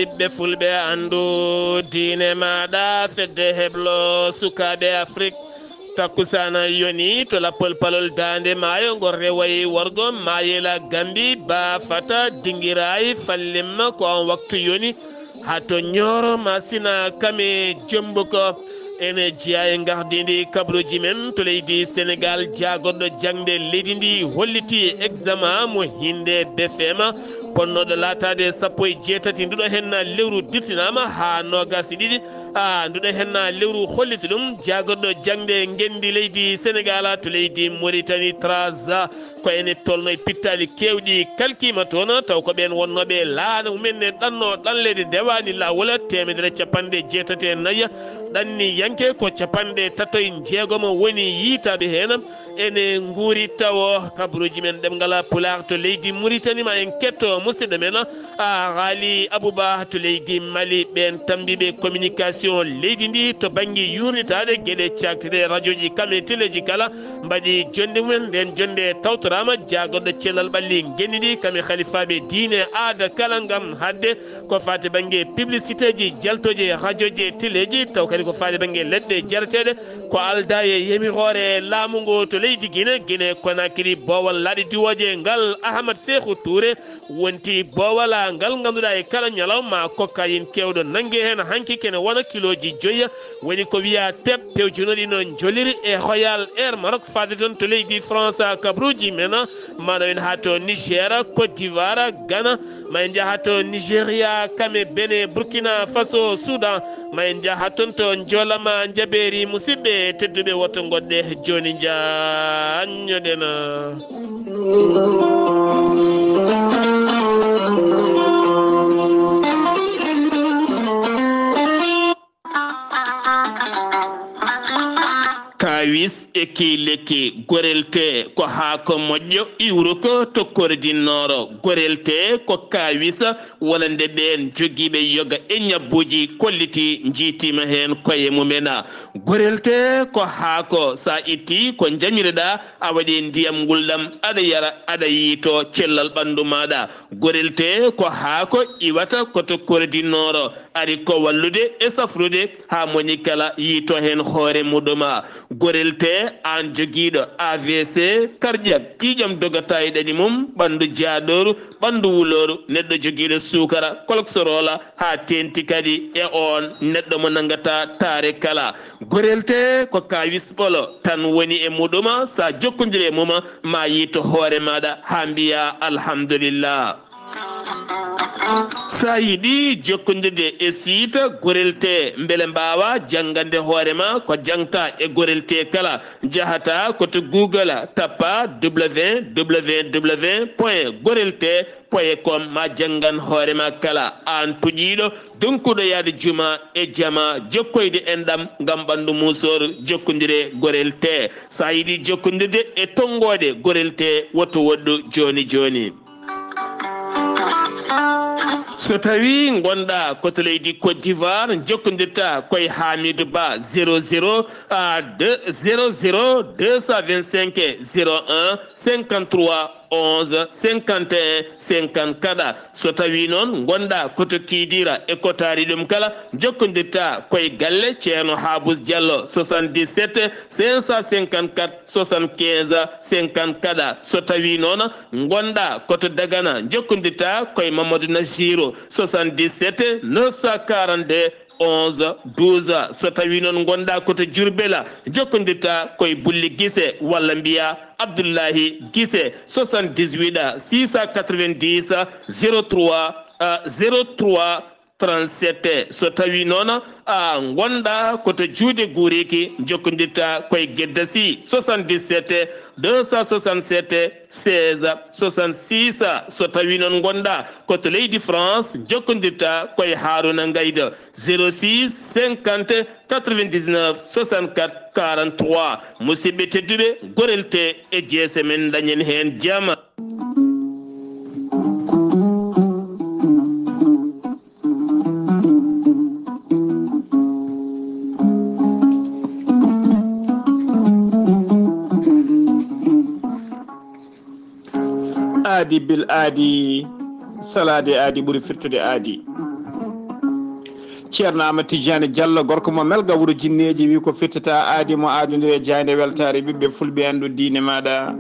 ɓiɓɓe fulɓe andu diine maɗa fedde heblo sukaɓe afrique takkusana yoni to lappol palol dande maayo ngol rewayi worgo mayela gambi ba fata dinguirayi fallimma ko on waktu yoni hato ñoro masina kame jombuko ene jeeya e gardidi kabruji men to leydi sénégal jagoɗɗo jangde leydi ndi holliti examen mo hinde befema ponnoɗo latade sappo e jeetati nduɗo henna lewru dirtinama ha nogasi ɗiɗi nduɗo henna lewru holliti ɗum jagoɗɗo jangde gendi leydi sénégal to leydi mauritanie trasa ko ene tolno e pittali kewɗi kalkima toon taw ko ɓen wonnoɓe laana mumenne ɗanno ɗanlede dewani lawol temedere capanɗe jeetati e nayya ɗanni yanke ko capanɗe tato e jeegomo woni yiitaɓe hen ene guuri tawo kabruji men ɗemgal pular to leydi mauritanie ma en ketto musidɗo men haali abouba to leydi mali ɓen tambiɓe communication leydi ndi to banggue yurnitade gueɗe caktiɗe radio ji kame téléji kala mbaɗi jonde mumen nden jonde tawtorama jagoɗɗo cellal ɓalli gendiɗi kame khalifaɓe diine aada kala gam hadde ko fate banggue publicité ji jaltoje radio ji téléji taw kadi ko fate banggue leɗɗe jarateɗe ko alda e yemirore laamu ngo to leydi guine konakiri bowal laaɗi diwoje ngal ahmad sékhou touré wonti bowala ngal ganduɗa e kala ñalawma kokka yin kewɗo nanggue hen hanki kene wona kiloji joyya woni ko wiya teb pewjunoɗi no joliri e royal air maroc fade toon to leydi france kabruji men mana en ha to niger côte d'ivoire ghana ma en jaaha to nigéria kame bene burkina faso soudan ma en jaaha toon to jolama jaɓeri musidɓe tedduɓe woto goɗɗe joni jañoɗena kawis e kiileki gorelte ko haako moƴƴo iwru ko tokkordinnoro gorelte ko kawis wolande ɓen jogiiɓe yoga e ñabbuji kolliti jiitima hen koye mumena gorelte ko haako sa itti ko jamireɗa a waɗi ndiyam ngulɗam aɗa yara aɗa yiito cellal ɓandu maɗa gorelte ko haako iwata ko tokkordinnoro ari ko wallude e safrude ha moni kala yiito hen hoore muɗuma gorelte an joguiɗo AVC cardiaque ƴiƴam dogata e ɗaɗi mum ɓandu jaaɗoru ɓandu wuloru neɗɗo joguiɗo sukara colexorola ha tenti kadi e on neɗɗo mo nangata taare kala gorelte ko kawis ɓolo tan woni e muɗuma sa jokkodiri e muma ma yiito hoore maɗa ha mbiya alhamdulillah sa yiɗi jokkodirde e site gorelte beele mbawa janggande hoorema ko jangta e gorelte kala jahata koto google tappa www.gorelte.com ma janggan hoorema kala an tuƴiɗo donkuɗo yaade juma e jama jokkoyde enɗam gam ɓandu musoru jokkodire gorelte sa yiɗi jokkodirde e tonggode gorelte woto woɗɗu joni joni so tawi gonɗa koto leydi côte d'ivoire jokkodirta koye hamidou ba 00 225 01 53 11 51 54 so tawi noon gonɗa koto kiidira e kotari ɗum kala jokkodirta koye galle ceerno habous diallo 77 554 75 54 so tawi noon gonɗa koto dagana jokkodirta koye mamadou nasiro 77 942 11 12 so tawi noon gonɗa koto jurbela jokkodirta koye bulli guise walla mbiya abdoullahi guise 78 690 03 03 37 so tawi noon gonɗa koto juude guuriki jokkodirta koye geddasi 77 267 16 66 so tawi noon gonɗa koto leydi france jokkodirta koye haruna gayda 06 50 99 64 43 musidɓe tedduɓe gorelte e jeese men dañen hen jama aadi bil aadi salade aadi ɓuuri firtude aadi ceerno Amadou Tidiane Diallo gorko mo melga wuro jinneji wi ko fittata aadi mo aadodiri jayde weltare ɓiɓɓe fulɓe andu diine maɗa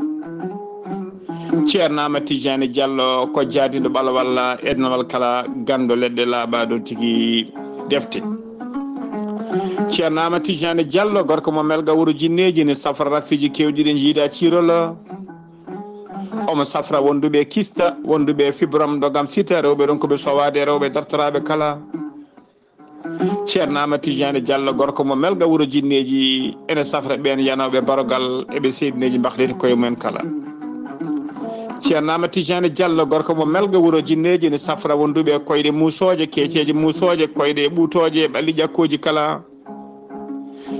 ceerno Amadou Tidiane Diallo ko jaadiɗo ɓalo walla ednawal kala gando leɗɗe laaɓaɗo tigui defte ceerno Amadou Tidiane Diallo gorko mo melga wuro jinneji ne safra raffiji kewɗiɗe jiida cirolo omo safra wonduɓe kista wonduɓe fibrom dogam sita rewɓe ɗon koɓe sowade rewɓe dartoraɓe kala ceerno Amadou Tidiane Diallo gorko mo melga wuro jinneji ene safra ɓen yanoɓe barogal eɓe seydineji mbahdete koye mumen kala ceerno Amadou Tidiane Diallo gorko mo melga wuro jinneji ne safra wonduɓe koyɗe musoje keceji musoje koyɗe ɓuutoje ɓalli ƴakkoji kala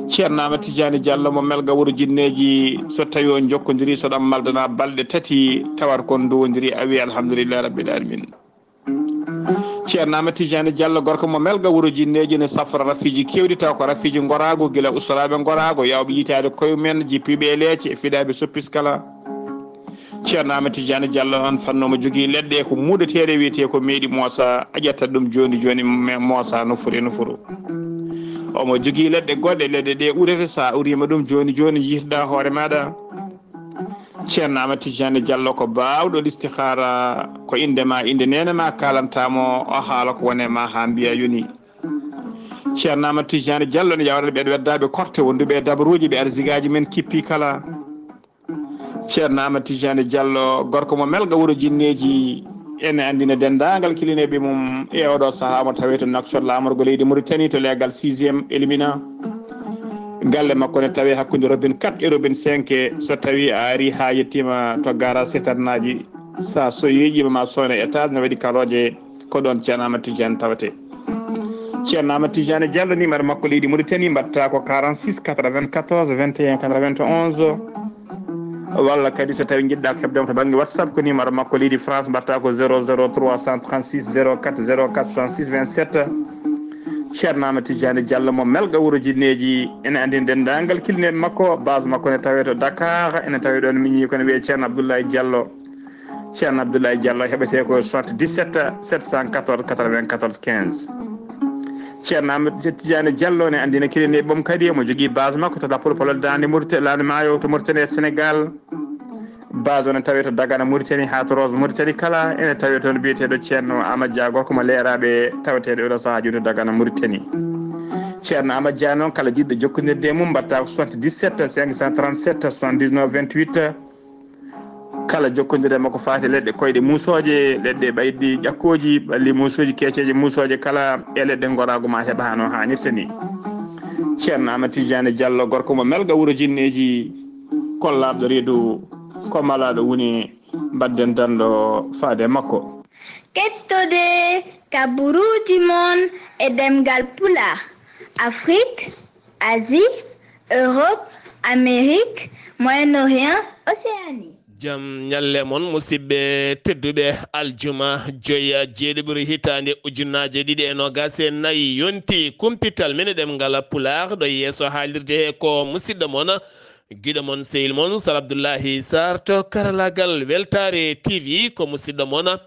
ceerno Amadou Tidiane Diallo mo melga wuro jinneji so tawi on jokkodiri so ɗam maldana balɗe tati tawat kon dowodiri a wi alhamdoulillahi rabbil alamin ceerno Amadou Tidiane Diallo gorko mo melga wuro jinneji ne safra raffiji kewɗi taw ko raffiji gorago guila ustaraɓe gorago yawɓe yitade koye men jippiɓe e leece e fiɗaɓe soppis kala ceerno Amadou Tidiane Diallo on fannomo jogui leɗɗe ko muɗeteɗe wiyete ko meeɗi moosa a ƴettat ɗum joni joni moosa no furo omo jogui leɗɗe goɗɗe leɗɗe ɗe urete sa urima ɗum joni joni yitoɗa hoore maɗa ceerno Amadou Tidiane Diallo ko bawɗo listihara ko indema inde nenema kalantamo o haala ko wone ma ha mbiya yoni ceerno Amadou Tidiane Diallo ne yawrata ɓeɗo weddaɓe korte wonduɓe dabaruji ɓe arsigaji men kippi kala ceerno Amadou Tidiane Diallo gorko mo melga wuro jinneji ene andina dendagal kilineɓe mum e oɗo saaha mo tawi to nakcor lamorgo leydi Mauritanie to legal 6e élimina galle makko ne tawi hakkude robin 4 e robin 5 so tawi a ari ha yettima to garage setannaji sa so yeeƴima ma sowna étage ne waɗi karoje ko ɗon ceerno Amadou Tidiane tawate ceerno Amadou Tidiane Diallo numéro makko leydi Mauritanie mbatta ko 46 94 21 91 walla kadi so tawi jiɗɗa ko hebdemo to banggue WhatsApp ko numéro makko leydi France mbatta ko 00336 04 04 66 27 ceerno Amadou Tidiane Diallo mo melga wuro jinneji ene andini dendagal kilineɓe makko base makko ne tawe to Dakar ene tawi ɗon miñi kono wiye ceerno Abdoulaye Diallo ceerno Abdoulaye Diallo heɓete ko 77 714 94 15 ceerno Amadou Tidiane Diallo ne andina kilineɓe ɓom kadi omo jogui base makko to Lappol Palol Dande Mauritanie Lande Maayo to Mauritanie e Sénégal base o ne tawi to Dagana Mauritanie ha to Rose Mauritanie kala ene tawi toon biyeteɗo ceerno Amadou Dia gorko mo leeraɓe taweteɗo oɗo saaha joni to Dagana Mauritanie ceerno Amadou Dia noon kala jiɗɗo jokkodirde mum mbatta ko 77 537 79 28 kala jokkodire makko fati leɗɗe koyɗe musoje leɗɗe ɓaydi ƴakkoji ɓalli musoji keceje musoje kala e leɗɗe gorago ma heeɓa hano hannirta ni ceerno Amadou Tidiane Diallo gorko mo melga wuro jinneji kollaɗo reedu ko malaɗo woni mbadden danɗo faade makko kettode kaburuji mon e demgal pulaar Afrique Asie Europe Amérique Moyen-Orient Océanie jam ñalle mon musidɓe tedduɓe aljuma joya jeeɗiɓuri hitande ujunnaje ɗiɗi e nogas e nayyi yonti kumpital men ɗemgal pulaar ɗo yeeso haalirde he ko musidɗo mon guiɗo mon sehil mon Sar Abdoullahi Sarr to karallagal weltare TV ko musidɗo mon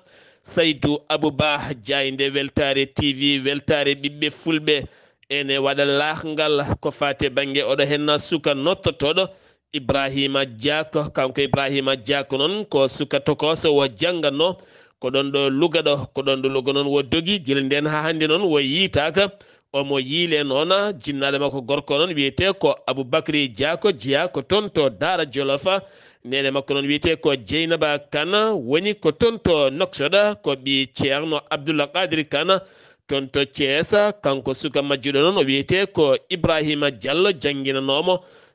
Saydou Abouba Diaynde weltare TV weltare ɓiɓɓe fulɓe ene waɗa lahngal ko fate banggue oɗo henna suka nottotoɗo Ibrahima Diako kanko Ibrahima Diako noon ko suka tokoso wo jangganno ko ɗon ɗo Louga ɗo ko ɗon ɗo Louga noon wo dogi guila nden ha hande noon wo yitaka omo yiile noon jinnaɗe makko gorko noon wiyete ko Aboubacry Diako jeeya ko toon to Daara Jolofa nene makko noon wiyete ko Dieynaba Kane woni ko toon to Noksoɗa ko ɓi ceerno Abdoullah Kadiri Kane toon to Thiès kanko suka majjuɗo noon o wiyete ko Ibrahima Diallo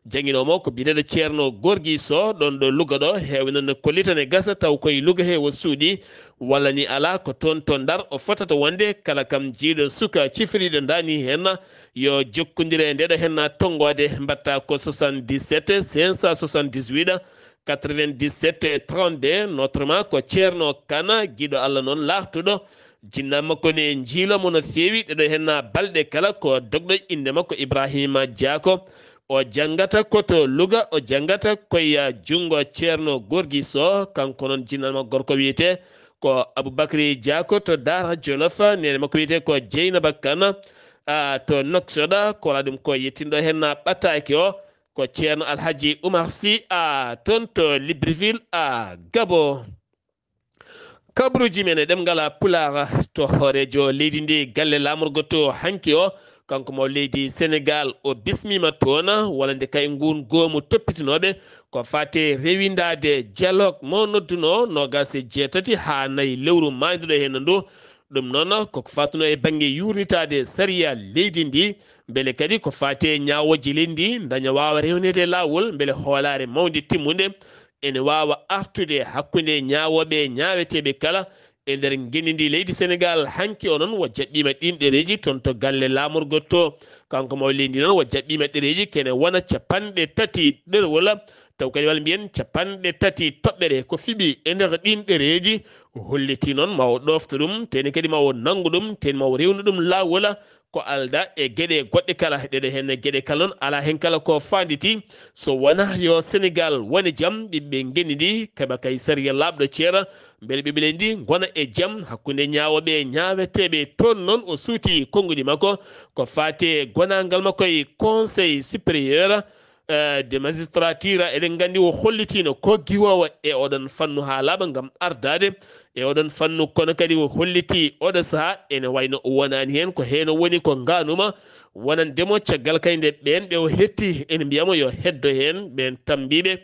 jangguinomo ko biyeteɗo ceerno Gorgui Sow ɗon ɗo Louga ɗo heewi noon kollitane gasa taw koye Louga he wo suuɗi walla ni ala ko toon to Ndar o fotata wonde kala kam jiiɗo suka cifriɗo dani hen yo jokkodire ndeɗo hen tonggode mbatta ko 77 578 97 32 notrement ko ceerno Kane guiɗo Allah noon laftuɗo jinna makko ne jiilomo no feewi ɗeɗo hen balɗe kala ko dogɗo inde makko Ibrahima Diako o jangata koto Louga o jangata koye jungo ceerno Gorgui Sow kanko noon jinnanma gorko wiyete ko Aboubacry Diako to Daara Jolof nene makko wiyete ko Dieynaba Kane to noksoda ko ladum ko yettindo hen ɓattaki o ko ceerno alhaji Oumar Sy ton to Libreville Gabo. Kabruji men dem ngala pulara to horejo leydi ndi galle lamorgo to hanki o kanko mo leydi Sénégal o bismima toona wala nde kay ngun goomu toppitinoɓe ko fate rewindade dialogue mo nodduno nogase jeetati ha nayi lewru mayduɗo hen ndu ɗum noon koko fatuno e banggue yurnitade sariya leydi ndi beele kadi ko fate ñawoji leydi daña wawa rewnede lawol beele hoolare mawde timmude ene wawa artude hakkude ñawoɓe ñaweteɓe kala e nder guendi leydi Sénégal hanki o noon wo jaɓɓima ɗin ɗereji toon to galle lamorgo to kanko mo leydi noon wo jaɓɓima ɗereji kene wona capanɗe tati ɗerwola taw kadi walla mbiyen capanɗe tati toɓɓere ko fiɓi e nder ɗin ɗereji holliti noon mawo ɗofta ɗum teni kadi mawo nanggu ɗum teni mawo rewnu ɗum lawola ko alda e gueɗe goɗɗe kala ɗeɗo hen gueɗe kala noon ala hen kala ko fanditi so wona yo Sénégal woni jaam ɓiɓɓe guendi keɓa kay sariya labɗo ceera beele ɓiɓɓe ndi gona e jaam hakkude ñawoɓe ñaweteɓe toon noon o suuti konngudi makko ko fate gonangal makko e conseil supérieur de magistrature eɗen gandi o hollitino ko giwowo e oɗon fannu ha laaɓa gam ardade e oɗon fannu kono kadi o holliti oɗo saaha ene wayno o wonani hen ko heno woni ko ganuma wonandemo caggal kayde ɓen ɓe o hetti ene mbiyamo yo heddo hen ɓen tambiɓe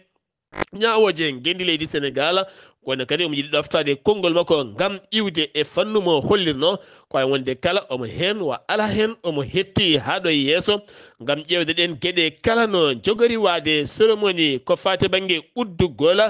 ñawoje gendi leydi Sénégal kono kadi omo yiiɗi ɗoftade konngol makko gam iwde e fannu mo hollirno koye wonde kala omo hen wa ala hen omo hetti haɗo yesso gam ƴewde ɗen gueɗe kala no jogori wade cérémonie ko fate banggue uddugol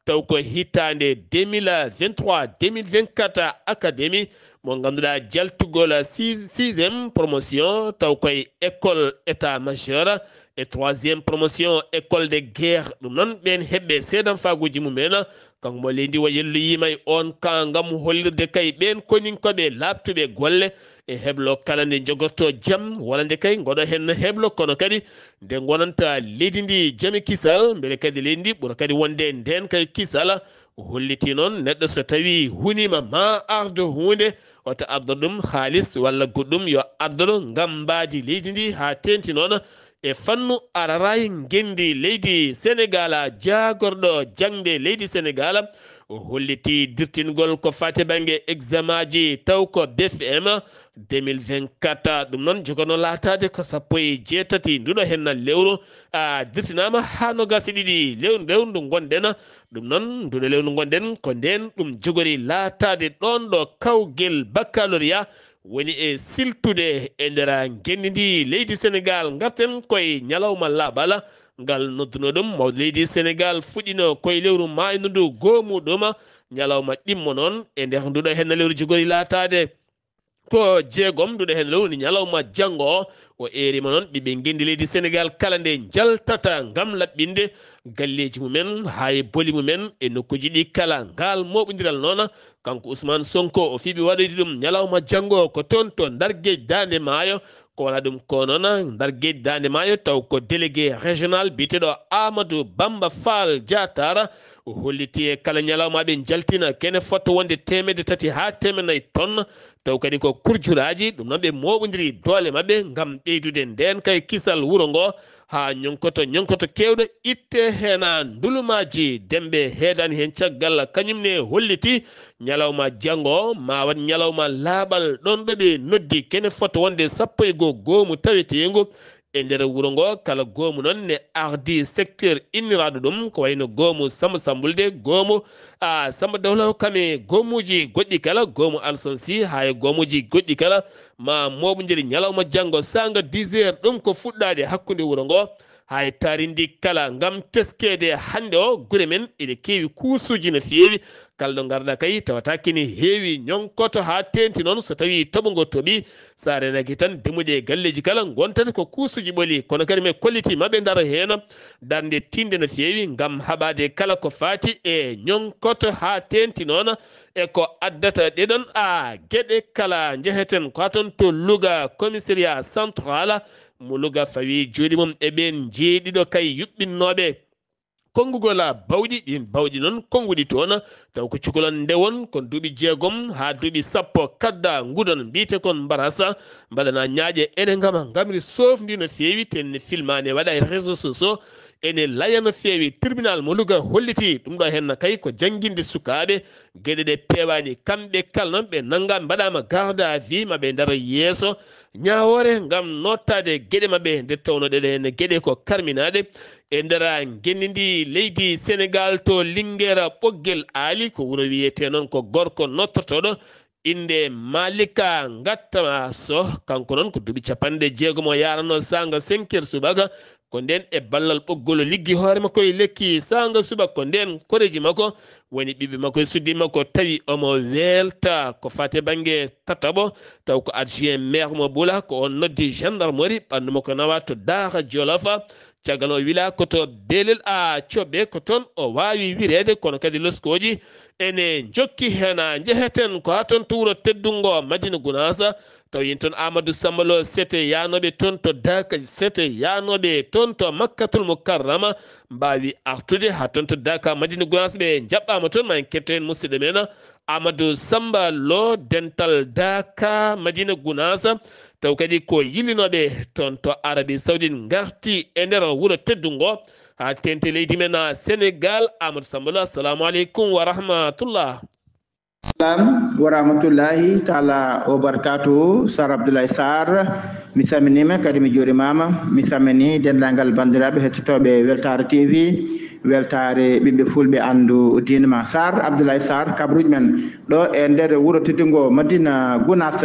taw ko hittande 2023 2024 académie mo ganduɗa jaltugol 6e promotion taw koye école état majeur e 3e promotion école de guerre ɗum noon ɓen heɓɓe seedan faguji mumen kanko mo leydi o yelloyima e on ka gam hollirde kay ɓen koninkoɓe labtuɓe golle e heblo kala nde jogorto jaam walla nde kay goɗo hen heblo kono kadi nde gonanta leydi ndi jaami kisal beele kadi leydi ndi ɓuura kadi wonde nden kay kisal holliti noon neɗɗo so tawi hunima ma ardo hunde oto ardo ɗum haalis walla goɗɗum yo ardoɗo gam mbadi leydi ndi ha tenti noon e fannu araray gendi leydi Sénégal jagorɗo jangde leydi Sénégal o holliti dirtingol ko fate banggue examen ji taw ko BFM 2024 ɗum noon jogono latade ko 17 nduɗo henna lewru dirtinama ha nogasi ɗiɗi lewru gonɗen ɗum noon nduɗo lewru gonɗen ko nden ɗum jogori latade ɗon ɗo kawguel baccalauréat woni e siltude e nder gendi ndi leydi Sénégal garten koye ñalawma laabala ngal nodduno ɗum mawɗo leydi Sénégal fuɗɗino koye lewru maydu ndu gomuɗum ñalawma ɗimmo noon e nder nduɗo henna lewru jogori latade ko jeegom nduɗo hen lewru ni ñalawma janggo o erima noon ɓiɓe gendi leydi Sénégal kala nde jaltata gam laɓɓinde galleji mumen hay boli mumen e nokkuji ɗi kala ngal moɓodiral noon kanko Ousmane Sonko o fiiɓi waɗoyde ɗum ñalawma janggo ko toon to Ndargueji Dande Maayo ko wona ɗum ko noon Ndargueji Dande Maayo taw ko délégué régional biteɗo Amadou Bamba Fall Diatara o holliti e kala ñalawmaɓe jaltina kene fotto wonde 300 ha 400 tonnes taw kadi ko kurjuraji ɗum noon ɓe moɓodiri doole mabɓe gam ɓeydude nden kay kisal wuuro ngo ha ñonkoto kewɗo itte hena ndulumaji dembe heedani hen caggal kañumne holliti ñalawma janggo ma wat ñalawma laaɓal ɗon ɗo ɓe noddi kene fotto wonde 15 goomu tawetengu e nder wuuro ngo kala goomu noon ne ardi secteur inniraɗo ɗum ko wayno goomu Samba Sambulde goomu Samba Dawlaw Kame goomuji goɗɗi kala goomu Alson Sy hay goomuji goɗɗi kala ma moɓodiri ñalawma janggo sanga 10 heures ɗum ko fuɗɗade hakkude wuuro ngo hay tarindi kala gam teskede hande o guure men ene keewi kuusuji no feewi kala ɗo garɗa kay tawata kini heewi ñonkoto ha tenti noon so tawi toɓogo tooɓi sa renaki tan demuɗe galleji kala gontata ko kuusuji ɓooli kono kadi mi kolliti maɓe daro hen darde tinde no feewi gam haɓade kala ko fati e ñonkoto ha tenti noon e ko addata ɗeɗon gueɗe kala jeheten ko ton to Louga commissariat central mo Louga fawi jooɗi mum e ɓen jeeɗiɗo kay yuɓɓinnoɓe kongugola bawɗi ɗin bawɗi noon konguɗi toon taw ko cukalon ndewon kon duuɓi jeegom ha duuɓi sappo kadda ngudon mbiyete kon mbarasa mbaɗana ñaaƴe ene ngama ngamri sofdi no feewi tenne filmane waɗa e réseau sociaux ene laya no feewi tribunal mo Louga holliti ɗum ɗo henna kay ko jangguinde sukaɓe gueɗe ɗe pewani kamɓe kala noon ɓe nangga mbaɗama garde à vue maɓe ndara yeeso ñawore ngam nottade gueɗe mabɓe nde tawno ɗeɗen gueɗe ko karminaɗe e ndera gendidi leydi Sénégal to Linguére ɓoggel aali ko wuuro wiyete noon ko gorko nottotoɗo inde Malika Gattama So kanko noon ko duuɓi capanɗe jeegom o yarano sanga 5 heures subaka ko nden e ballal ɓoggol liggi hoore makko e lekki sanga subaka ko nden koreji makko woni ɓiɓɓe makko e suddi makko tawi omo welta ko fate banggue tataɓo taw ko adjoint maire mo Ɓuula ko on noddi gendarmerie ɓandu makko nawa to Daara Jolofa caggal o wila koto Belel a coɓɓe ko toon o wawi wirede kono kadi loskoji ene jokki hena jeheten ko ha toon to wuuro teddungo Madina Gounass taw yin toon Amadou Sambalo sete yanoɓe toon to Daka sete yanoɓe toon to Makkatul Mukarrama mbawi artude ha toon to Daka Madina Gounass ɓe jaɓɓama toon ma en ketto hen musidɗo men Amadou Samba Lo dental Daka Madina Gounass taw kadi ko yillinoɓe toon to Arabie Saoudite garti e nder wuuro teddungo ha tente leydi men Sénégal Amadou Samba Lo assalamu aleykum wa rahmatullah. Salam wa rahmatullahi taala wa barakatuhu. Sar Abdoulaye Sarr mi saminima kadi mi juurimama mi samini dendagal bandiraɓe hettotoɓe Weltare TV weltare ɓiɓɓe fulɓe andu diine ma. Sar Abdoulaye Sarr kabruji men ɗo e nder wuuro teddungo Madina Gounass.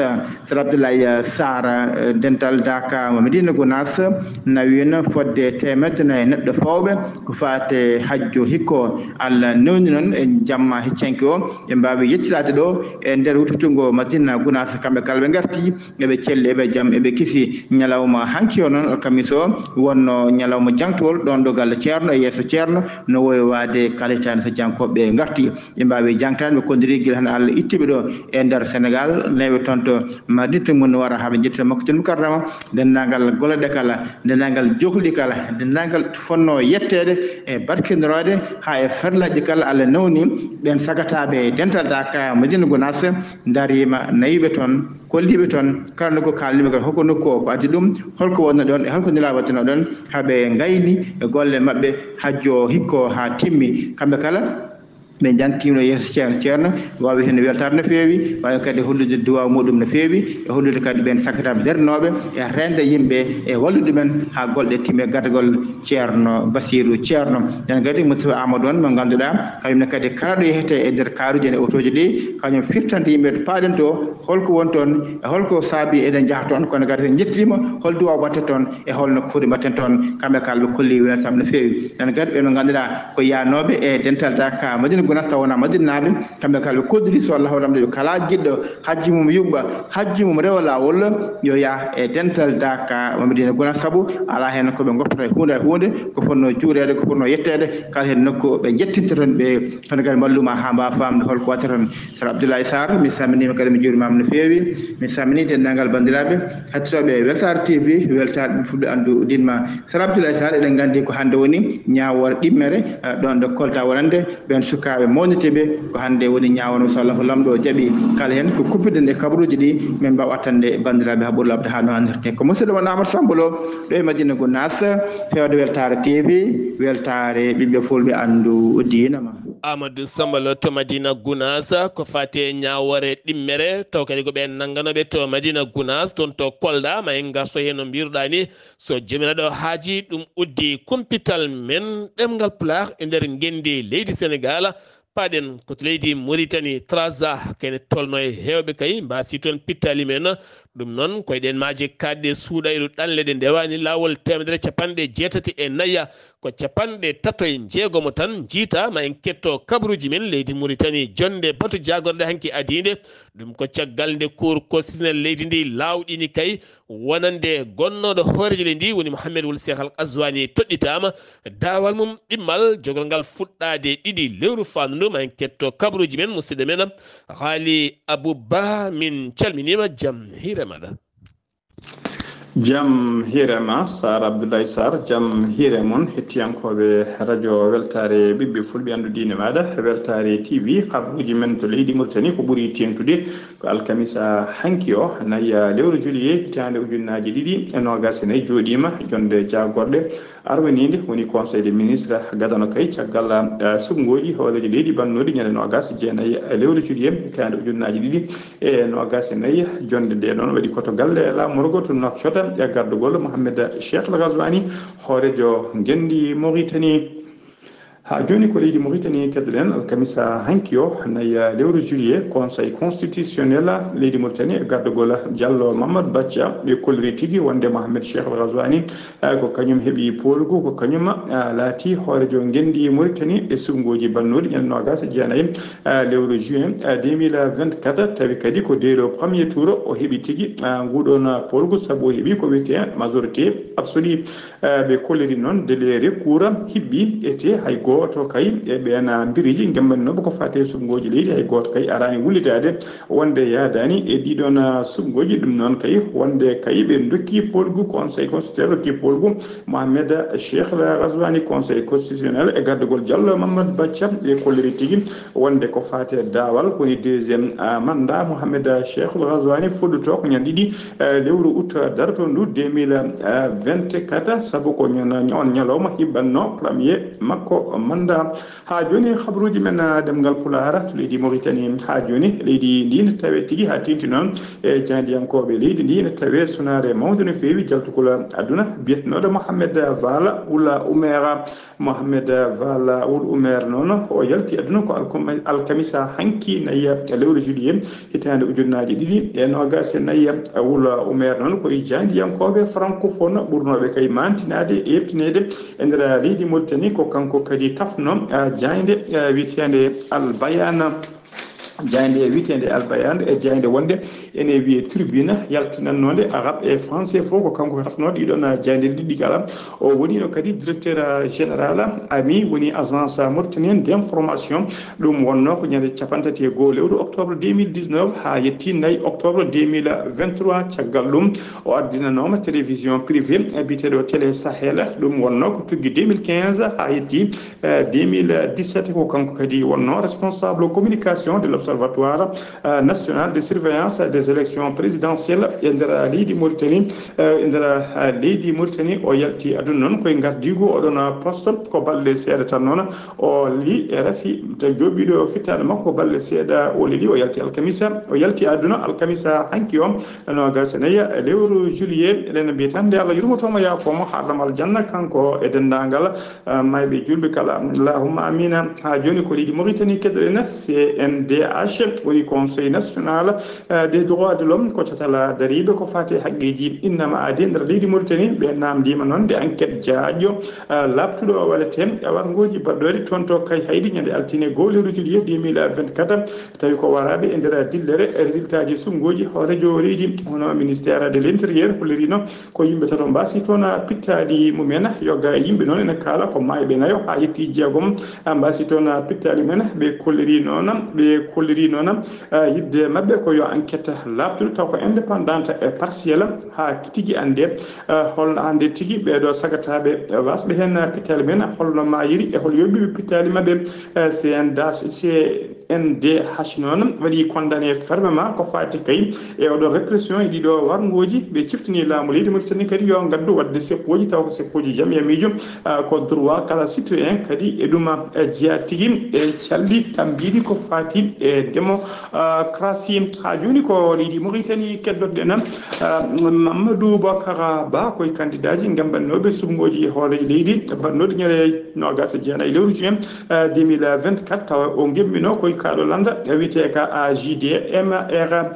Sar Abdoulaye Sarr dental Daka Madina Gounass nawino fodde temetteno e neɗɗo fawɓe ko fate hajjo hikko Allah newni noon e jamma heccenki o ɓe mbawi yettirade ɗo e nder wuuro teddungo Madina Gounass kamɓe kala ɓe garti eɓe celli eɓe jaam eɓe kiisi ñalawma hanki o noon alkamis o wonno ñalawma jangtowol ɗon ɗo galle ceerno e yeeso ceerno no wowi wade kala hitande so jankoɓe garti ɓe mbawi jangtade ɓe kondiri guila han Allah ittiɓe ɗo e nder Sénégal newe toon to Madina mun wara haaɓe jettita Makkatul Mukarrama dendagal goleɗe kala dendagal johli kala dendagal fonno yettede e barkinirode ha e ferlaji kala Allah nawni ɓen sagataɓe dental Daka Madina Gounass darima nayiɓe toon kolliɓe toon kala ko kalniɓe kala hoko nokku o ko addi ɗum holko wonno ɗon e holko nila wattano ɗon haaɓe gayni e golle mabɓe hajjo hikko ha timmi kamɓe kala ɓe jangtino yeeso ceerno wawi hen weltare no feewi wawi kadi hollude duwaw muɗum no feewi e hollude kadi ɓen sakataɓe darnoɓe e rende yimɓe e wallude men ha golɗe timme gardagol ceerno Bassirou ceerno nden kadi Moustapha Amadou on mo ganduɗa kañumne kadi kala ɗo yehete e nder karuji en e auto ji ɗi kañum firtante yimɓe to paaɗen to holko woni toon e holko saabi eɗen jaaha toon kono kadi en jettima hol duwaw watte toon e holno kuuri mbatten toon kamɓe kala ɓe kolli weltama no feewi nden kadi ɓen mo ganduɗa ko yanoɓe e dental Daka Madina Gounass taw wona madinaɓe kamɓe kala ɓe kodiri so Allah hawramde kala jiɗɗo hajji mum yuɓɓa hajji mum rewa lawol yo yaa e dental Daka Madina Gounass saabu ala hen koɓe goppata hunde e hunde ko fonno juurede ko fonno yettede kala hen nokku ɓe jettinta toon ɓe hono kadi malluma ha mbawa famde holko watta toon. Sar Abdoulaye Sarr mi saminima kadi mi juurimama no feewi mi samini dendagal bandiraɓe hettotoɓe Weltare TV weltare ɓe fulɓe andu dinma. Sar Abdoulaye Sarr eɗen gandi ko hande woni ñawore ɗimmere ɗon ɗo kolta wonande ɓen sukaɓe mawniteɓe ko hande woni ñawano so Allah lamɗo jaaɓi kala hen ko kuppiɗen e kabaruji ɗi min mbawa attande bandiraɓe ha ɓuuri labde ha no andirte ko musidɗo mon Amadou Samba Lo ɗo e Madina Gounass fewde Weltare TV weltare ɓiɓɓe fulɓe andu diina ma. Amadou Samba Lo to Madina Gounass ko fate ñawore ɗimmere taw kadi ko ɓen nangganoɓe to Madina Gounass toon to Kolda ma en garto hen no mbiruɗa ni so jomiraɗo haaji ɗum uddi kumpital men ɗemgal Pulaar e nder gendi leydi Sénégal paɗen koto leydi Mauritanie Trarza kene tolno e hewɓe kay mbasi toon pittali men ɗum noon koyeɗen maje kadde suuɗayru ɗanle ɗe ndewani lawol 174 ko 36 tan jiita ma en ketto kabaruji men leydi Mauritanie jonde batu jagorɗe hanki adide ɗum ko caggal nde cour constitutionnel leydi ndi lawɗini kay wonande gonnoɗo hooreji le ndi woni Mouhamed Wul Cheikh Al Qazwani toɗɗitama dawal mum ɗimmal jogol ngal fuɗɗade ɗiɗi lewru fandu ma en ketto kabaruji men musidɗo men Haali Abouba min calminima jaam hiire maɗa. jam hirema sar Abdoulaye Sar jam hiremon hettiyankoɓe radio weltare ɓiɓɓe fulɓe andudine maɗa weltare TV habaruji men to leydi Mauritanie ko ɓuuri tentude ko alkamisa hanki o naya lewru juillet hitande ujunnaji ɗiɗi e nogas e nayyi joɗima jonde jagorɗe arwanide woni conseil des ministres gadano kay caggal sugngoji hooleji leydi bannoɗi ñande nogas jeenayyi lewru juillet hitande ujunnaji ɗiɗi e nogas e nayyi jonde nde noon waɗi koto galle lamorgo to Nouakchott e gardugol Mohamed Cheikh El Ghazouani hoorejo gendi Mauritanie ha joni ko leydi Mauritanie keddoɗen alkamisa hanki o naya lewru juillet conseil constitutionnel leydi Mauritanie e gardugol Diallo Mamadou Bathia ɓe kolliri tigui wonde Mohamed Cheikh El Ghazouani ko kañum heeɓi polugu ko kañum laati hoorejo gendi Mauritanie e sugngoji bannoɗi ñande nogas e jeenayyi lewru juin 2024 tawi kadi ko deeɗo premier tour o heeɓi tigui nguɗon polugu saabu o heeɓi ko wiyete majorité absolue ɓe kolliri noon délai recours hibbi ete hay goto kay e ɓen biriji gembanninoɓe ko fate sugngoji leydi hay goto kay arani wullitade wonde yadani e ɗiɗon sugngoji ɗum noon kay wonde kay ɓe dokki polugu conseil constitutionnel dokki polugu Mohamed Cheikh El Ghazouani conseil constitutionnel e gardugol Diallo Mamadou Bathia ɓe kolliri tigui wonde ko fate dawal woni deuxiéme mandat Mohamed Cheikh El Ghazouani fuɗɗoto ko ñande ɗiɗi lewru août darto ndu 2024 saabu ko on ñalawma hibbanno premier makko manda ha joni habaruji men demgal Pulaar to leydi Mauritanie ha joni leydi ndi ne tawe tigui ha tinti noon e jandiyankoɓe leydi ndi ne tawe sunare mawde no fewi jaltugol aduna biyetenoɗo Mohamed Vala Ould Oumar Mohamed Vala Ould Oumar noon o yalti aduna ko alkamisa hanki naya lewru juillet hitande ujunnaji ɗiɗi e nogas e naya Ould Oumar noon koye jandiyankoɓe francophone ɓurnoɓe kay mantinade e yettinede e nder leydi Mauritanie ko kanko kadi tafno jayde witende Al-Bayan jayde witende Al-Bayan e jayde wonde ene wiye tribune yaltinannode arabe e français fof ko kanko tafno ɗiɗon jayde ɗiɗi kala o woni no kadi directeur général ami woni agence mauritanienne d'information ɗum wonno ko ñande capantati e goho lewru octobre 2019 ha yetti nayyi octobre 2023 caggal ɗum o addinanoma télévision privé biteɗo télé Sahel ɗum wonno ko tuggi 2015 ha yetti 2017 ko kanko kadi wonno responsable communication de l'Observatoire national de surveillance des élections présidentielles e nder leydi Mauritanie e nder leydi Mauritanie o yalti aduna noon koye gardigo oɗon poste ko balɗe seeɗa tan noon o li e rafi to joɓiɗo fittade makko balɗe seeɗa o leli o yalti alkamisa o yalti aduna alkamisa hanki o no gasenaya lewru juillet eɗen mbiya tan nde Allah yurmotomo yaafomo haɗam aljanna kanko e dendagal mayɓe julɓe kala allahumma amina ha joni ko leydi Mauritanie keɗoɗen CNDH woni conseil national des droits de l'homme ko catala dariɓe ko fate haqqeji innama adi nder leydi Mauritanie ɓe namdima noon de enquête jaaƴo labtuɗo o waɗete wargoji baɗɗoɗe toon to kay haydi ñande altine goho lewru juillet 2024 tawi ko waraɓe e nder dillere résultat ji sumgoji hoorejo leydi hono ministére de l'intérieur hollirino ko yimɓe tato mbasi toon pittali mumen yogga e yimɓe noon ene kaala ko mayɓe nayo ha yetti jeegom mbasi toon pittali mumen ɓe kolliri noon yidde mabɓe ko yo enquête labtuɗo taw ko indépendante e partielle ha tigui ande holno ande tigui ɓeɗo sagataɓe wasɓe hen pittali men holno mayiri e hol yoɓiɓe pittali mabɓe CNDH noon waɗi condamné fermement ko fati kay e oɗo répression e ɗiɗo wargoji ɓe ciftini laamu leydi Mauritanie kadi yo gaddu wadde seppoji taw ko seppoji jaam yamijo ko droit kala citoyen kadi e ɗum jeeya tigui e calli tam mbiɗi ko fati e démocratie ha joni ko leydi Mauritanie keddoɗen Mamadou Bocar Ba koye candidat ji gambanoɓe sumgoji hooreji leydi bannoɗe ñande nogas e jeenayyi lewru juin 2024 tawa o gemmino koye kaɗo landa wiyete ka JDMR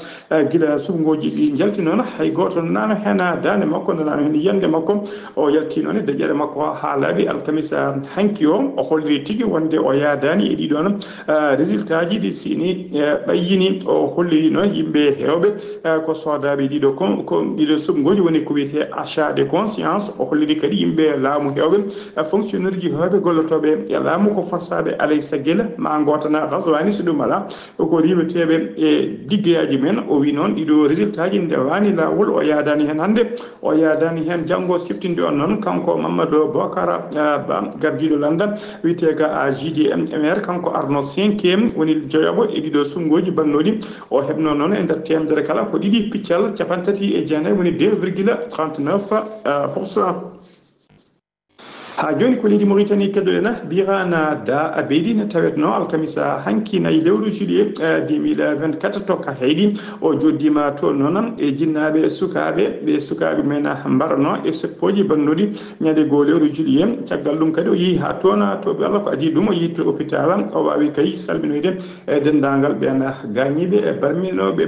guila sumgoji ɗi jalti noon hay goto nano hen dande makko nanano hen yiyande makko o yalti noon e daƴƴere makko ha laaɓi alkamisa hanki o holliri tigui wonde o yaadani e ɗiɗon résultat ji ɗi sini ɓayyini o holliri noon yimɓe hewɓe ko sodaɓe ɗiɗo ko ɗiɗo sumgoji woni ko wiyete achat de conscience o holliri kadi yimɓe laamu hewɓe fonctionnaire ji hewɓe gollotoɓe e laamu ko fassaɓe alay saguel ma gotana Ghazouani hewani so ɗum ala ko riweteɓe e liggeyaji men o wi noon ɗiɗo résultat ji ndewani lawol o yadani hen hannde o yadani hen janggo siftinde on noon kanko Mamadou Bocara Ba gardiɗo London wiyetega a JDMR kanko arno 5e woni joyoɓo e ɗiɗo sungoji bannoɗi o heɓno noon e nder temedere kala ko ɗiɗi piccal capantati e jeenayyi woni 2,39%. ha joni ko leydi Mauritanie keddoɗena birana da abeydi ne tawetno alkamisa hanki nayi lewru juillet 2024 tokka heyɗi o joddima toon noon e jinnaɓe sukaɓe men mbarano e seppoji bannoɗi ñande goo lewru juillet caggal ɗum kadi o yeehi ha toon toɓe Allah ko adi ɗum o yeehi to hôpital o wawi kay salminoyde e dendagal ɓen gañiɓe e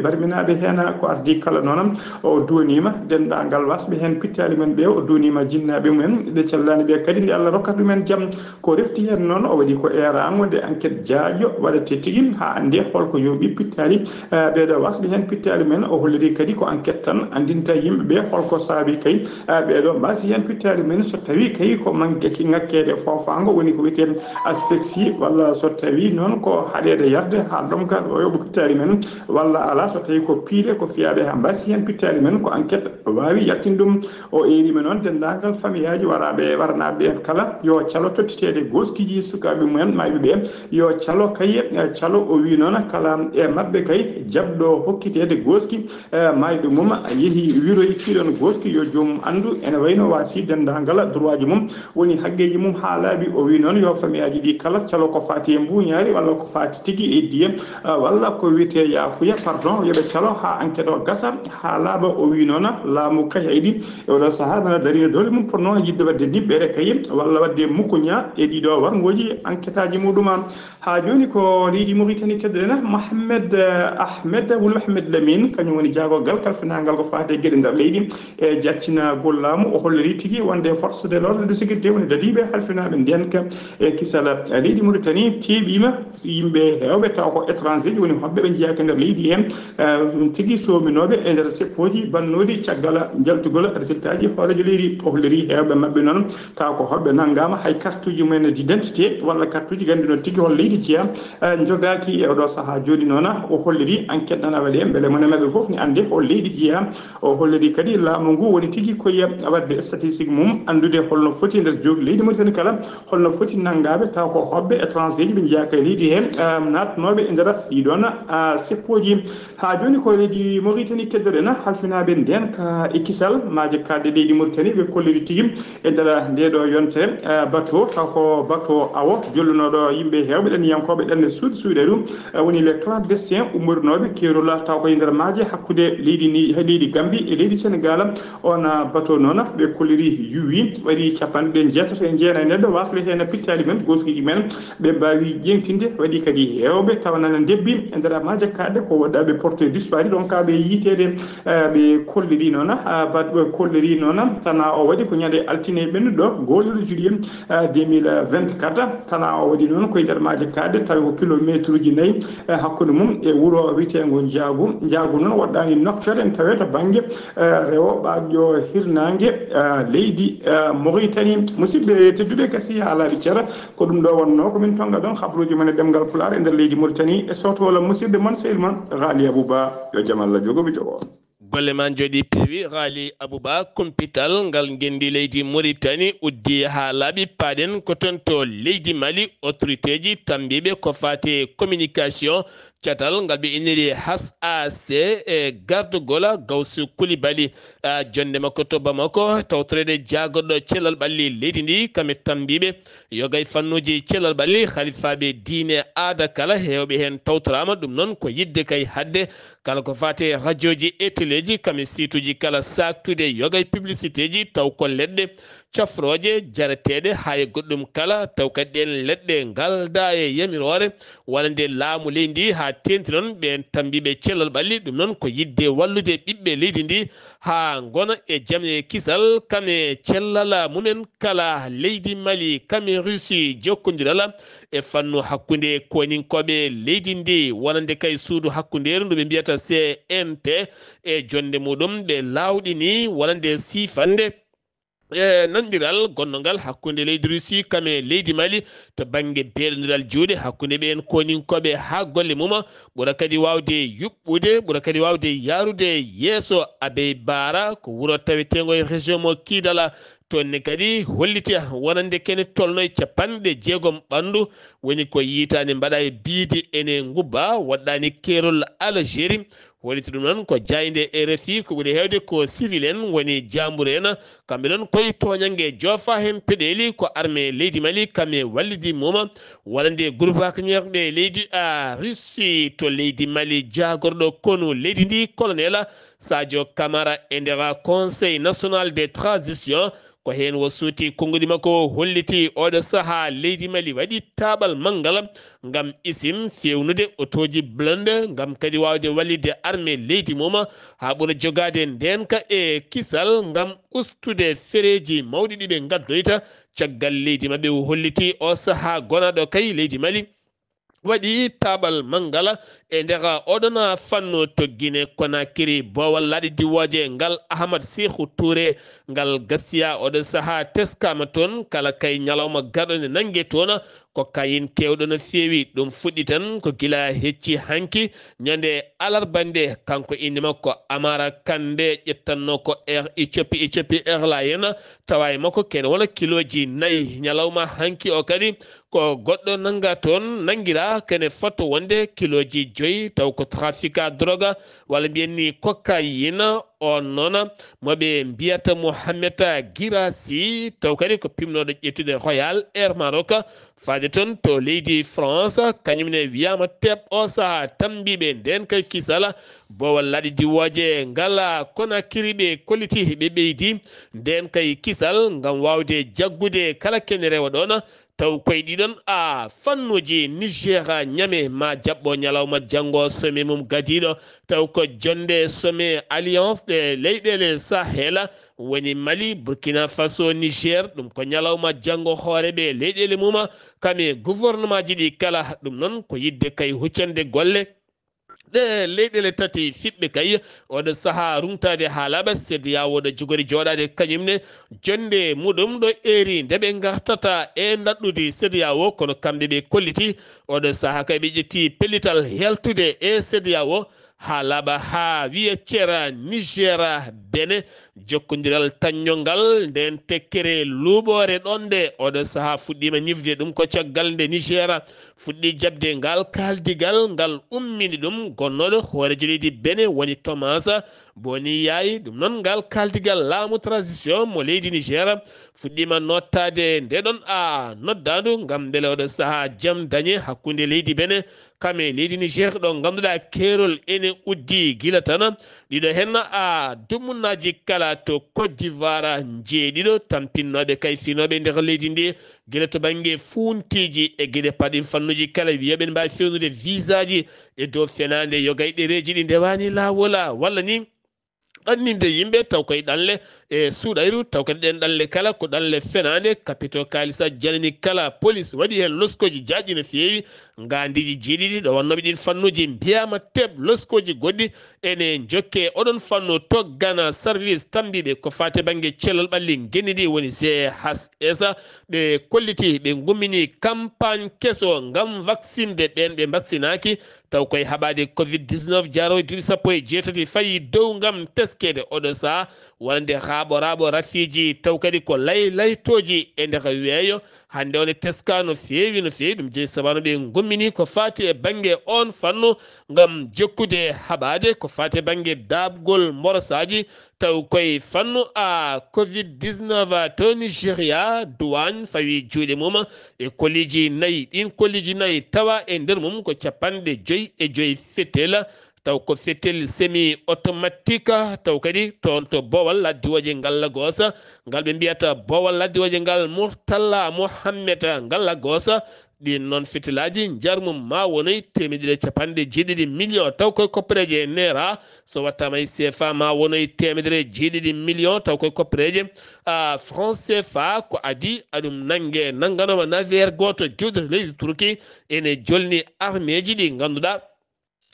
barminaɓe hen ko ardi kala noon o duwanima dendagal wasɓe hen pittali men ɓe o duwanima jinnaɓe mumen ɗe cellani ɓe kadi nde Allah rokkata ɗumen jaam ko refti hen noon o waɗi ko erago nde enquête jaaƴo waɗate tigui ha ande holko yooɓi pittali ɓeɗo wasɓe hen pittali men o holliri kadi ko enquête tan andinta yimɓeɓe holko saabi kay ɓeɗo mbasi hen pittali men so tawi kay ko manqueki ngakkede fofago woni ko wiyete asphyxie walla so tawi noon ko haɗede yarde ha ɗomka o yooɓa pittali men walla ala so tawi ko piile ko fiyaɓe ha mbasi hen pittali men ko enquête wawi yaltin ɗum o erima noon dendagal famille aji waranaɓe kala yo calo tottitede goskiji sukaɓe mumen mayɓe ɓe yo calo kay calo o wi noon kala e mabɓe kay jabɗo hokkitede goski mayɗo mum yeehi wiroyi fiɗon goski yo joomum andu ene wayno wasi dendagal droit ji mum woni haggeji mum ha laaɓi o wi noon yo famille aji ɗi kala calo ko fati e mbuñari walla ko fati tigui e diye walla ko wiyete yafuya pardon yooɓe calo ha enquête o gasa ha laaɓa o wi noon laamu kay hayɗi e oɗo saaha nana darina dole mum ponno yidde wadde niɓɓere kay walla wadde mukkuña e ɗiɗo wargoji enquête aji muɗuma ha joni ko leydi Mauritanie keddoɗena Mohamed Ahmed woni Mohamed Lamine kañum woni jaagogal kalfinagal ko fate gueɗe nder leydi e jaccinagol laamu o holliri tigui wonde force de l'ordre de sécurité woni dadiɓe halfinaɓe ndenka e kisal leydi Mauritanie teeɓima yimɓe hewɓe taw ko étranger ji woni hoɓɓe ɓe jeyaka nder leydi hen tigui sominoɓe e nder seppoji bannoɗi caggal jaltugol résultat ji hoorejo leydi o holliri hewɓe mabɓe noon taw ko hoɓɓe nanggama hay carte uji mumen d'identité walla carte uji gandi noon tigui hol leydi jeeya jogaki e oɗo saaha joni noon o holliri enquête nana waɗe beele mone mabɓe foof ne ande hol leydi jeeya o holliri kadi laamu ngu woni tigui koye wadde statistique mum andude holno foti nder jogui leydi Mauritanie kala holno foti nanggaɓe taw ko hoɓɓe étranger ji ɓe jeeyaka e leydi hen natnoɓe e nder ɗiɗon seppoji ha joni ko leydi Mauritanie keddoɗen halfinaɓe nden ka e kisal maje kalde leydi Mauritanie ɓe kolliri tigui e nder ndeɗo yontere bateau taw ko bateau awo jollunoɗo yimɓe hewɓe ɗen yankoɓe ɗen suuɗe ɗum woni les clandestins ummorinoɓe kerola taw koye nder maaje hakkude leydi Gambie e leydi Sénégal on bateau noon ɓe kolliri yuwi waɗi capanɗe jeetato e jeenayyi neɗɗo wasle hen pittali men goskiji men ɓe mbawi ƴeŋtinde waɗi kadi hewɓe tawanana debbi e nder maaje kaɗɗe ko waɗaɓe porté disparu donc ɓe yitede ɓe kolliri noon ɓe kolliri noon tana o waɗi ko ñande altine ɓennuɗo golol juillet 2024 tana o waɗi noon koye nder maaje kaɗɗe tawi ko kilométre uji 4 hakkude mum e wuuro witego jaagu noon waɗɗani noctere en tawe to banggue rewoɓajo hirnangue leydi Mauritanie musidɓe tedduɓe gasi ha laaɓi ceera ko ɗum ɗo wonno komin tonga ɗon habruji men e ɗemgal Pulaar e nder leydi Mauritanie e sotowala musidɗo mon sehil mon Ghali Abouba yo jaam Allah jogomi jogo golle man jooɗi peewi Ghali Abouba kumpital ngal gendi leydi Mauritanie uddi ha laaɓi paaɗen ko ton to leydi Mali autorité ji tambiɓe ko fate communication catal ngal ɓe iniri HAC e gardugol Gawsu Coulibaly jonde makko to Bamako tawtorede jaagoɗo cellal ɓalli leydi ndi kamɓe tambiɓe yogay fannuji cellal ɓalli halifaɓe diine aada kala hewɓe hen tawtorama ɗum noon ko yidde kay hadde kala ko fate radio ji e téléji kamɓe situji kala saktude yogay publicité ji taw ko leɗɗe cofroje jarateɗe hay goɗɗum kala taw kadi ɗen leɗɗe ngalda e yamirore walla nde laamu leydi ndi ha tenti noon ɓe tambiɓe cellal ɓalli ɗum noon ko yidde wallude ɓiɓɓe leydi ndi ha gona e jaam e kisal kame cellal mumen kala leydi Mali kame Russie jokkodiral e fannu hakkude koninkoɓe leydi ndi wonande kay suudu hakkuderu ndu ɓe mbiyata CNT e jonde muɗum ɓe lawɗi ni wonande sifande nandiral gonnongal hakkunde leydi Russie kame leydi Mali to bange beɗodiral juuɗe hakkunde ɓen koninkoɓe ha golle mum ɓura kadi wawde yuɓɓude ɓura kadi wawde yarude yeeso Abey Bara ko wuro tawetego e région mo Kidala tonne kadi holliti wonande kene tolno e 60 ɓandu woni ko yitani mbaɗa e biidi ene ngubba waɗɗani kerol Algérie holliti ɗum noon ko jayde RFI ko ɓuri hewde ko civil en woni jambure en kamɓe noon koye toñangue jofa hen peɗeli ko armée leydi Mali kamɓe wallidi moma waɗande groupe hakñerɗe leydi Russie to leydi Mali jagorɗo konu leydi ndi colonel Sadio Camara e nder conseil national des transitions ko hen wo suuti konngudi makko holliti oɗo saaha leydi Mali waɗi taɓal manggal ngam isim fewnude otoji blinde ngam kadi wawde wallide armée leydi mum ha ɓuura jogade ndenka e kisal ngam ustude fereji mawɗi ɗiɓe gaddoyta caggal leydi mabɓe holliti o saaha gonaɗo kay leydi Mali waɗi taɓal mangala e nder oɗon fanno to Guinée Conakry bowal laaɗi diwoje ngal Ahmad Sékou Touré ngal gabsiya oɗo saaha teskama toon kala kay ñalawma garɗo nde nangue toon ko kayin kewɗo no fewi ɗum fuɗɗi tan ko gila hecci hanki ñande alarbande kanko inde makko Amara Kande ƴettanno ko Éthiopie Airlines tawa e makko kene wona kiloji 4 ñalawma hanki o kadi ko goɗɗo nanga toon nanguira kene fotto wonde kiloji 5 taw ko trafic drogue walla mbiyenni cocaïne on noon moɓe mbiyata Mohamed Guirassy taw kadi ko pimnoɗo ƴettude Royal Air Maroc faade toon to leydi France kañumne wiyama teɓ o saaha tambiɓe nden kay kisala bowal laaɗi diwoje ngala Conakry ɓe kolliti ɓe ɓeydi nden kay kisal ngam wawde jaggude kala kene rewa ɗon taw koye ɗiɗon fannuji Niger ñame ma jaɓɓo ñalawma janggo some mum gadiɗo taw ko jonde some alliance de leyɗele Sahel woni Mali Burkina Faso Niger ɗum ko ñalawma janggo hooreɓe leyɗele mum kame gouvernement ji ɗi kala ɗum noon ko yidde kay huccande golle ɗe leyɗele tati fiɓɓe kay oɗo saaha rumtade ha laaɓa CEDEAO ɗo jogori joɗade kañumne jonde muɗum ɗo eri ndeɓe gartata e daɗɗude CEDEAO kono kamɓe ɓe kolliti oɗo saaha kay ɓe ƴetti pellital heltude e CEDEAO ha laaɓa ha wiye ceera Niger Benin jokkodiral taññongal nden tekkere luuɓore ɗon nde oɗo saaha fuɗɗima ñifde ɗum ko caggal nde Niger fuɗɗi jabde ngal kaldigal ngal ummini ɗum gonnoɗo hoorejo leydi Benin woni Thomas Boni Yayi ɗum noon ngal kaldigal laamu transition mo leydi Niger fuɗɗima nottade ndeɗon noddandu ngam beele oɗo saaha jaam dañe hakkude leydi Benin kame leydi Niger ɗo ganduɗa keerol ene uddi gila tan ɗiɗo hen dummunaji kala to Côte d'Ivoire jeeɗiɗo tampinnoɓe kay finoɓe nder leydi ndi guila to banggue funtiji e gueɗe paɗin fannuji kala wiyaɓe mbawi fewnude visa ji e dow fenade yogay ɗereji ɗi ndewani lawola walla ni ɗanninde yimɓe taw koye ɗanle e suuɗayru taw kadi ɗen ɗanle kala ko ɗanle fenade capito kalisa janani kala police waɗi hen loskoji jaƴƴi no fewi ngandiji jeeɗiɗi ɗo wannoɓe ɗin fannuji mbiyama teɓ loskoji goɗɗi ene jokke oɗon fannu toggana service tambiɓe ko fate banggue cellal ɓalli guenniɗi woni CHS ɓe kolliti ɓe gummini campagne kesso ngam vaccine de ɓen ɓe vaccinaki taw koye haɓade covid-19 jaroye duuɓi 18 fayi dow ngam teskede oɗo saha wonde raɓo rafiji taw kadi ko laytoji e nder weeyo hande one teska no fewi ɗum jeeyi sabano ɓe gummini ko fati e banggue on fannu ngam jokkude haɓade ko fati e banggue dabgol mborosaji taw koye fannu covid-19 to Nigéria douane fawi juuɗe mum e kolliji 4 ɗin kolliji 4 tawa e nder mum ko 55 fetel taw ko fetel semi automatique taw kadi toon to bowal laddiwoje ngal Lagos ngal ɓe mbiyata bowal laddiwoje ngal Murtala Mohammed ngal Lagos ɗin noon fetilaji jarmum ma wonoy 1.7 million taw koye koppareje naira so wattama e CFA ma wonoy 1.7 million taw koye koppareje franc CFA ko adi aɗum nangue nanganoma navire goto jewtude leydi Turki ene jolni armée ji ɗi ganduɗa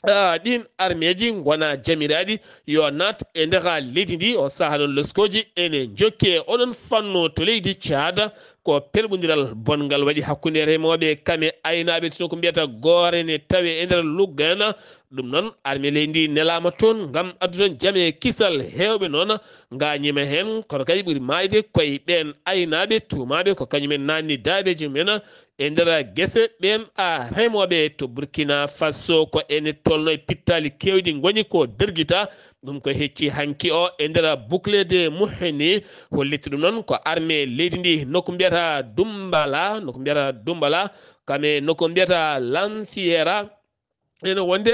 ɗin armeji gona jamiraɗi yo nat e ndera leydi ndi o saaha noon leskoji ene jokke oɗon fanno to leydi Tchad ko pelɓodiral bongal waɗi hakkude remoɓe kame aynaɓe tino ko mbiyata goore ne tawe e nder luggana ɗum noon armé leydi nelama toon gam adduton jame kisal hewɓe noon gañima hen kono kadi ɓuuri mayde koye ɓen aynaɓe tumaɓe ko kañumen nanni daɓeji men e nder guese ɓen a remoɓe to Burkina Faso ko ene tolno e pittali kewɗi goni ko derguita ɗum ko hecci hanki o e nder boucle de Mouheni hollitti ɗum noon ko armé leydi ndi nokku mbiyata Dumbala kame nokku mbiyata Lanciera ene wonde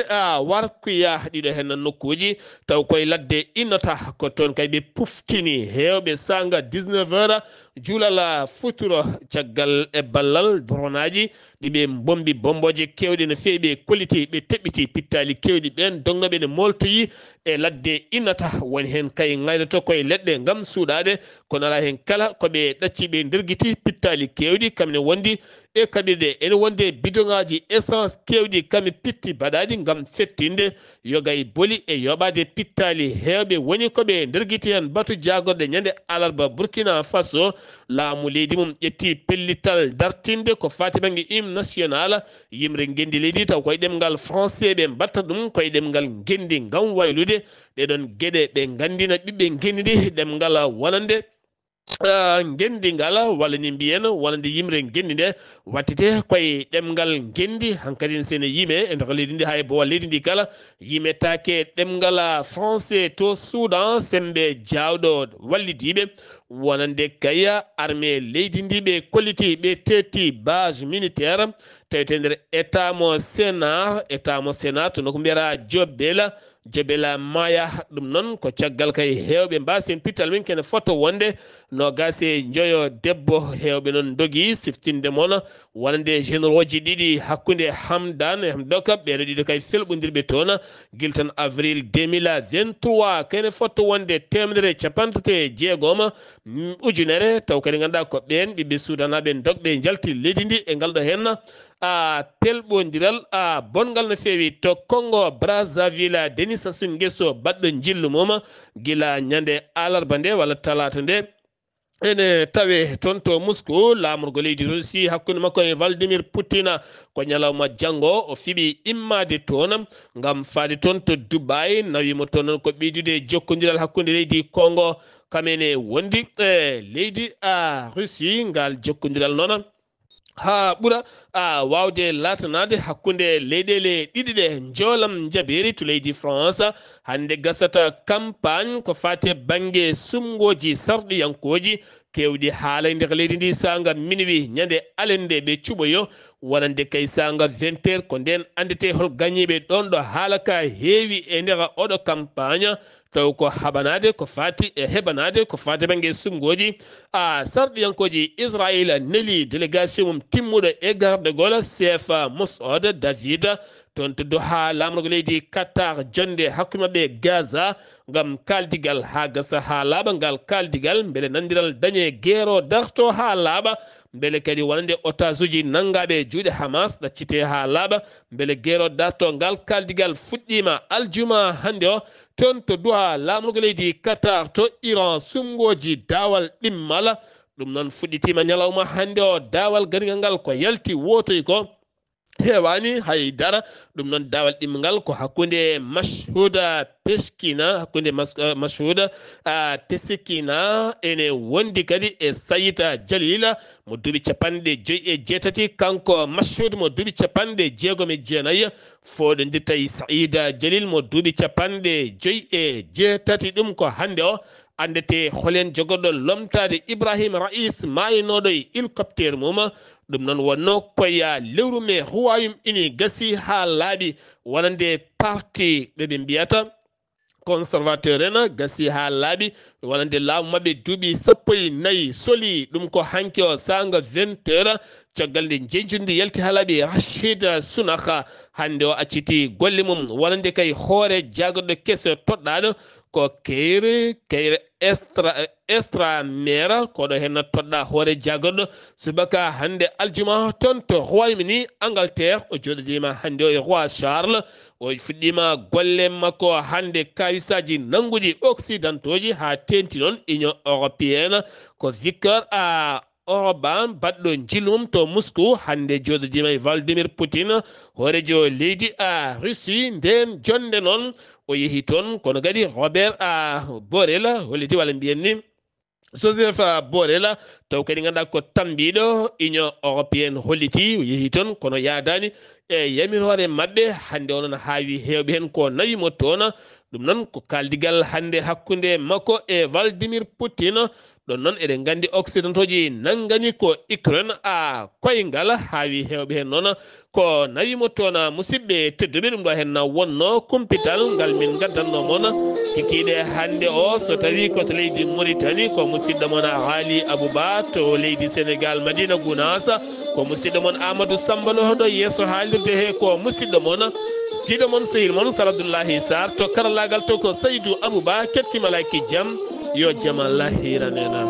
warkuya ɗiɗo hen nokkuji taw koye ladde innata ko toon kay ɓe puftini hewɓe sanga 19 heures juulal futuro caggal e ballal dronaji ɗiɓe bombi bomboje kewɗe no fewi ɓe kolliti ɓe teɓɓiti pittali kewɗi ɓen dognoɓe ne moltoyi e ladde innata woni hen kay gaydoto koye leɗɗe gam suuɗade kono ala hen kala koɓe ɗacci ɓe nderguiti pittali kewɗi kamne wondi e kaɓirɗe ene wonde bidongaji essence kewɗi kami pitti baɗaɗi gam fettinde yogay boli e yoɓade pittali hewɓe woni koɓe nderguiti hen batu jagorde ñande alarba Burkina Faso laamu leydi mum ƴetti pellital dartinde ko fati banggue hymne national yimre gendi leydi taw koye ɗemgal français ɓe mbatta ɗum koye ɗemgal gendi gam waylude ɗeɗon gueɗe ɓe gandina ɓiɓɓe gendi ɗemgal wonande gendi ngal walla ni mbiyen wonande yimre gendi nde wattete koye ɗemgal gendi hankkadi sene yime e nder leydi ndi hay bo leydi ndi kala yimetake ɗemgal français to Soudan sembe jawɗo wallidiɓe wonande kaya armée leydi ndi ɓe kolliti ɓe tetti base militaire tawete nder état mo sénar to noko mbiyata Jobela Maya ɗum noon ko caggal kay hewɓe mbasen pittal min kene foto wonde no gase joyo debbo hewɓe noon dogi siftinde moon wonande généraux ji ɗiɗi hakkude Hamdan e Hamdok ɓeɗo ɗiɗo kay felɓodirɓe toon guiltan avril 2023 kene foto wonde temedere capantati jeegom ujunere taw kadi ganduɗa ko ɓen ɓiɓɓe sudanaɓe dogɓe jalti leydi ndi e ngalɗo hen pelɓodiral bongal no fewi to Congo Brazzaville Denis Sassou Nguesso baɗɗo jillu mum gila ñande alarba nde walla talata nde ene tawe toon to Moscou lamorgo leydi Russie hakkude makko e Vladimir Poutine ko ñalawma janggo o fiɓi immade toon gam faade toon to Dubai nawimo toon noon ko ɓeydude jokkodiral hakkude leydi Congo kamene wondi leydi Russie ngal jokkodiral noon ha ɓuura wawde latanade hakkude leyɗele ɗiɗi ɗe joolam jaɓeri to leydi France hande gasata campagne ko fate banggue sumgoji sarɗiyankoji kewɗi haala e nder leydi ndi sanga minuit ñande alende ɓe cuɓoyo wonande kay sanga 20 heures ko nden andete hol gañiɓe ɗon ɗo haala ka heewi e nder oɗo campagne taw ko haɓanade ko fati e heɓanade ko fati banggue sumgoji sarɗiyankoji Israël neeli délégation mum timmuɗo e gardegol chef Mossad David toon to Doha lamorgo leydi Qatar jonde hakkude mabɓe Gaza gam kaldigal ha gasa ha laaɓa ngal kaldigal beele nandiral dañe guerre darto ha laaɓa beele kadi wonande otage uji nangaɓe juuɗe Hamas ɗaccite ha laaɓa beele guerre darto ngal kaldigal fuɗɗima aljuma hande o toon to Doha lamorgo leydi Qatar to Iran sumgoji dawal ɗimmal ɗum noon fuɗɗitima ñalawma hande o dawal garigal ngal ko yalti wotoy ko hewani haydara ɗum noon dawal ɗimgal ko hakkude Mashhuda Peskina hakkude Mashhuda Peskina ene wondi kadi e Sayita Jalila mo duuɓi capanɗe 5 kanko Mashhud mo duuɓi capanɗe 6 foɗo dirtayi Saïda Jalil mo duuɓi capanɗe 5 ɗum ko hande o andete holen jogorɗo lomtade Ibrahima Rais mayinoɗo e hélicoptére mum ɗum noon wonno koya lewru me Royaume Uni gasi ha laaɓi wonande parti ɓeɓe mbiyata conservateur en gasi ha laaɓi wonande laamu mabɓe duuɓi 14 soli ɗum ko hanki o sanga 20 heures caggal nde jenjundi yalti ha laaɓi Rachid Sunaka hande o acciti golle mum wonande kay hoore jagorɗo keese toɗɗaɗo ko keyre extra maire koɗo hen toɗɗa hoore jagorɗo subaka hande aljuma toon to Royaume-Uni Angleterre o joɗodima hande o e roi Charles o fuɗɗima golle makko hande kayisaji nanguɗi occidentoji ha tenti noon union européenne ko Viktor Orban baɗɗo jilmum to Moscou hande joɗodima e Vladimir Poutine horejo leydi Russie nden jonde noon o yeehi toon kono kadi Robert Borrell holliti walla mbiyen ni Joseph Borrell taw kadi ganduɗa ko tambiɗo union européenne holliti o yeehi toon kono yadani e yamirore mabɓe hande onon haawi hewɓe hen ko nawimo toon ɗum noon ko kaldigal hande hakkude makko e Vladimir Poutine ɗon noon eɗen gandi occidentoji nangani ko Ukraine koyngal haawi hewɓe hen noon ko nawimo toon musidɓe tedduɓe ɗum ɗo hen wonno kumpital ngal min gaddanno moon kikiɗe hande o so tawi koto leydi Mauritanie ko musidɗo moon Ali Abouba to leydi Sénégal Madina Gounass ko musidɗo moon Amadou Sambalo ɗo yesso haalirde he ko musidɗo moon jiɗo moon sehil moon Saradoullahi Sarr to karallagal to ko Saydou Abouba kettimalaki jaam yo jaam Allah hiranena